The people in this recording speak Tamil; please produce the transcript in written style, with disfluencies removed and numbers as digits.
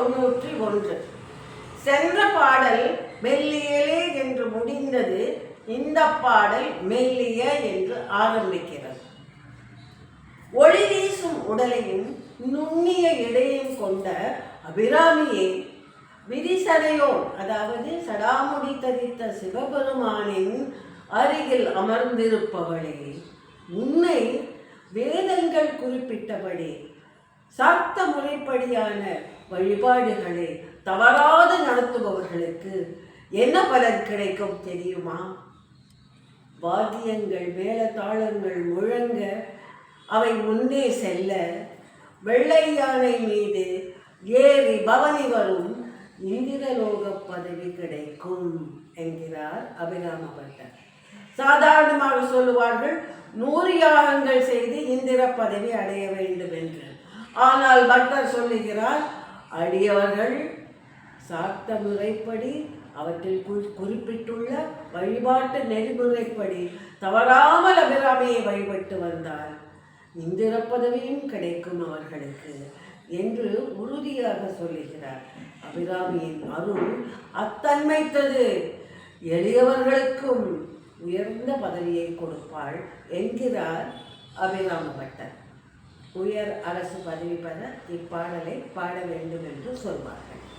191. சென்ற பாடல் மெல்லியலே என்று முடிந்தது. இந்த பாடல் மெல்லிய என்று ஆரம்பிக்கிறது. ஒளி வீசும் உடலையும் நுண்ணிய இடையும் கொண்ட அபிராமியை விரிசடையோன், அதாவது சடாமுடி தரித்த சிவபெருமானின் அருகில் அமர்ந்திருப்பவளே, உன்னை வேதங்கள் குறிப்பிட்டபடி சாக்த முறைப்படியான வழிபாடுகளை தவறாது நடத்துபவர்களுக்கு என்ன பலன் கிடைக்கும் தெரியுமா? வாத்தியங்கள் மேளதாளங்கள் முழங்க அவை முன்னே செல்ல வெள்ளை யானை மீது ஏறி பவனி வரும் இந்திரலோக பதவி கிடைக்கும் என்கிறார் அபிராம பட்டர். சாதாரணமாக சொல்லுவார்கள் 100 யாகங்கள் செய்து இந்திர பதவி அடைய வேண்டும் என்று. ஆனால் பட்டர் சொல்லுகிறார், அடியவர்கள் சாக்த முறைப்படி அவற்றில் குறிப்பிட்டுள்ள வழிபாட்டு நெறிமுறைப்படி தவறாமல் அபிராமியை வழிபட்டு வந்தால் இந்திர பதவியும் கிடைக்கும் அவர்களுக்கு என்று உறுதியாக சொல்லுகிறார். அபிராமியின் அருள் அத்தன்மைத்தது, எளியவர்களுக்கும் உயர்ந்த பதவியை கொடுப்பாள் என்கிறார் அபிராம பட்டர். உயர் அரசு பதவி பெற இப்பாடலை பாட வேண்டும் என்று சொல்வார்கள்.